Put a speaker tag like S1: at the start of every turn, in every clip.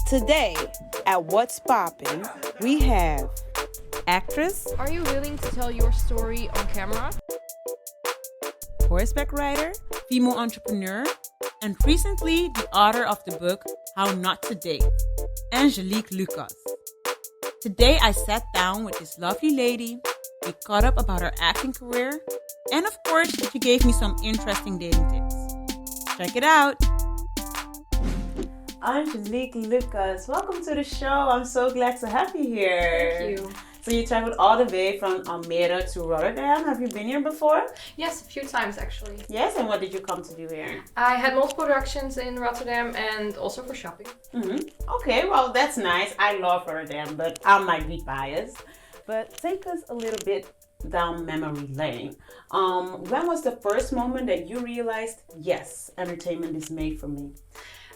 S1: Today at What's Poppin', we have actress,
S2: Are you willing to tell your story on camera?
S1: horseback rider, female entrepreneur, and recently the author of the book How Not to Date, Angelique Lucas. Today I sat down with this lovely lady, we caught up about her acting career, and of course she gave me some interesting dating tips. Check it out! Angelique Lucas, welcome to the show. I'm so glad to have you here.
S2: Thank you.
S1: So you traveled all the way from Almere to Rotterdam. Have you been here before?
S2: Yes, a few times actually.
S1: Yes, and what did you come to do here?
S2: I had multiple productions in Rotterdam and also for shopping.
S1: Okay, well that's nice. I love Rotterdam, but I might be biased. But take us a little bit down memory lane. When was the first moment that you realized, yes, entertainment is made for me?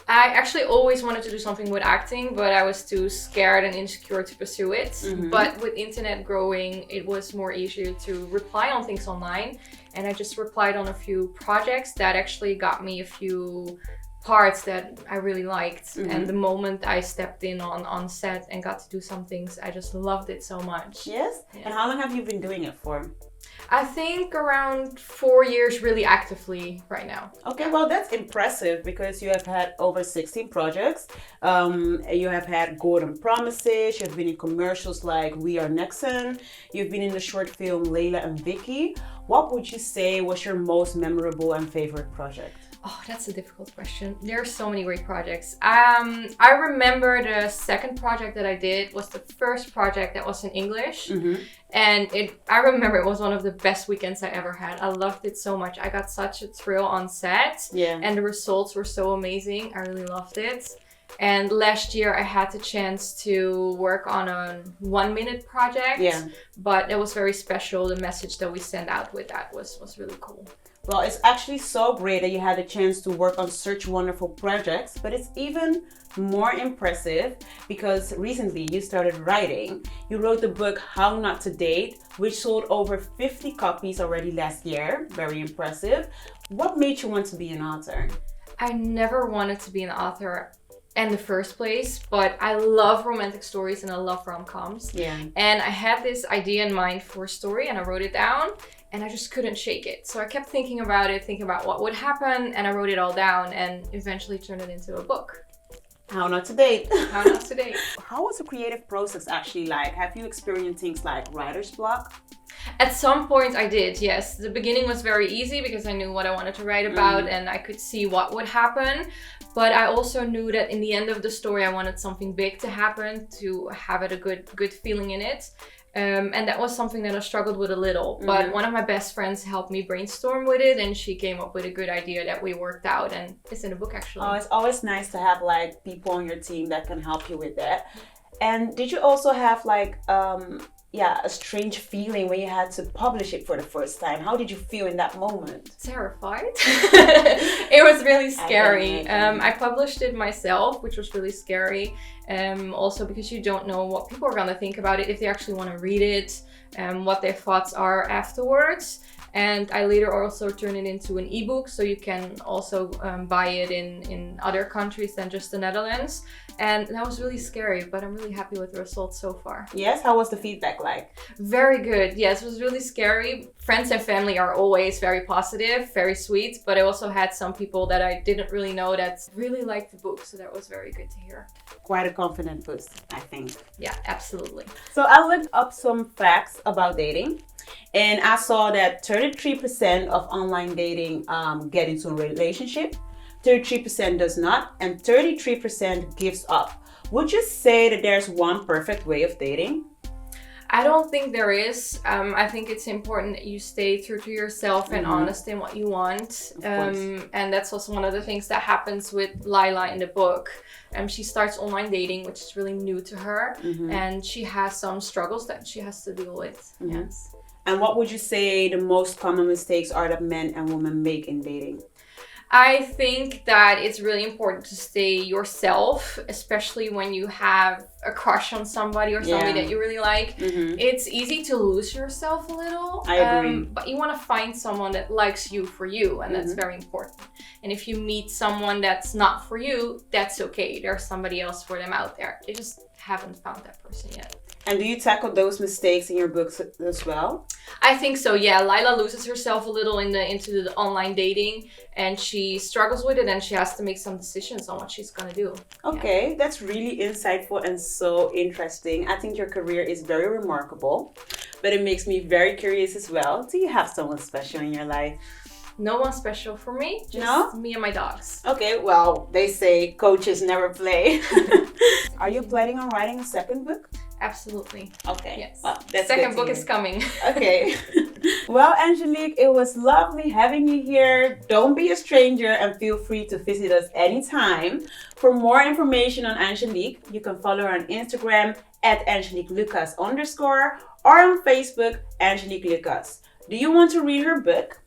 S2: I actually always wanted to do something with acting, but I was too scared and insecure to pursue it. But with internet growing, it was more easier to reply on things online. And I just replied on a few projects that actually got me a few parts that I really liked. And the moment I stepped in on set and got to do some things, I just loved it so much.
S1: Yes?
S2: Yeah.
S1: And how long have you been doing it for?
S2: I think around 4 years really actively right now.
S1: Okay, well that's impressive because you have had over 16 projects. You have had Golden Promises, you've been in commercials like We Are Nixon, you've been in the short film Layla and Vicky. What would you say was your most memorable and favorite project?
S2: Oh, that's a difficult question. There are so many great projects. I remember the second project that I did was the first project that was in English. And I remember it was one of the best weekends I ever had. I loved it so much. I got such a thrill on set.
S1: Yeah.
S2: And the results were so amazing. I really loved it. And last year I had the chance to work on a 1-minute project.
S1: Yeah.
S2: But it was very special. The message that we sent out with that was really cool.
S1: Well, it's actually so great that you had a chance to work on such wonderful projects, but it's even more impressive because recently you started writing. You wrote the book How Not to Date, which sold over 50 copies already last year. Very impressive. What made you want to be an author?
S2: I never wanted to be an author in the first place, but I love romantic stories and I love rom-coms.
S1: Yeah.
S2: And I had this idea in mind for a story and I wrote it down and I just couldn't shake it. So I kept thinking about it, thinking about what would happen, and I wrote it all down and eventually turned it into a book.
S1: How Not to Date.
S2: How Not to Date.
S1: How was the creative process actually like? Have you experienced things like writer's block?
S2: At some point I did, yes. The beginning was very easy because I knew what I wanted to write about and I could see what would happen. But I also knew that in the end of the story I wanted something big to happen, to have it a good feeling in it. And that was something that I struggled with a little. But one of my best friends helped me brainstorm with it and she came up with a good idea that we worked out, and it's in the book actually.
S1: Oh, it's always nice to have like people on your team that can help you with that. And did you also have like a strange feeling when you had to publish it for the first time? How did you feel in that moment?
S2: Terrified. It was really scary. I published it myself, which was really scary. Also because you don't know what people are gonna think about it, if they actually want to read it, what their thoughts are afterwards. And I later also turned it into an ebook, so you can also buy it in other countries than just the Netherlands. And that was really scary, but I'm really happy with the results so far.
S1: Yes? How was the feedback like?
S2: Very good. Yes, it was really scary. Friends and family are always very positive, very sweet, but I also had some people that I didn't really know that really liked the book, so that was very good to hear.
S1: Quite a confident boost, I think.
S2: Yeah, absolutely.
S1: So I looked up some facts about dating. And I saw that 33% of online dating get into a relationship, 33% does not, and 33% gives up. Would you say that there's one perfect way of dating?
S2: I don't think there is. I think it's important that you stay true to yourself and honest in what you want. And that's also one of the things that happens with Lila in the book. She starts online dating, which is really new to her. And she has some struggles that she has to deal with. Yes.
S1: And what would you say the most common mistakes are that men and women make in dating?
S2: I think that it's really important to stay yourself, especially when you have a crush on somebody or somebody that you really like. It's easy to lose yourself a little.
S1: I agree.
S2: But you want to find someone that likes you for you, and that's very important. And if you meet someone that's not for you, that's okay. There's somebody else for them out there. They just haven't found that person yet.
S1: And do you tackle those mistakes in your books as well?
S2: I think so, yeah. Lila loses herself a little into the online dating, and she struggles with it, and she has to make some decisions on what she's gonna do.
S1: Okay,
S2: yeah.
S1: That's really insightful and so interesting. I think your career is very remarkable, but it makes me very curious as well. Do you have someone special in your life?
S2: No one special for me, just
S1: no?
S2: me and my dogs.
S1: Okay, well, they say coaches never play. Are you planning on writing a second book?
S2: Absolutely.
S1: Okay.
S2: Yes.
S1: Well, that's
S2: second book is coming.
S1: Okay. Well, Angelique, it was lovely having you here. Don't be a stranger and feel free to visit us anytime. For more information on Angelique, you can follow her on Instagram at Angelique Lucas _ or on Facebook, Angelique Lucas. Do you want to read her book?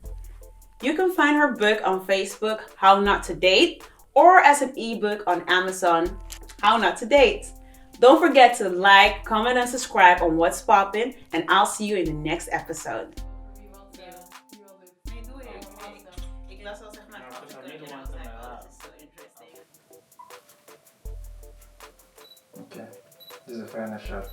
S1: You can find her book on Facebook, How Not to Date, or as an ebook on Amazon, How Not to Date. Don't forget to like, comment, and subscribe on What's Poppin', and I'll see you in the next episode.
S3: Okay, this is a fairness shot.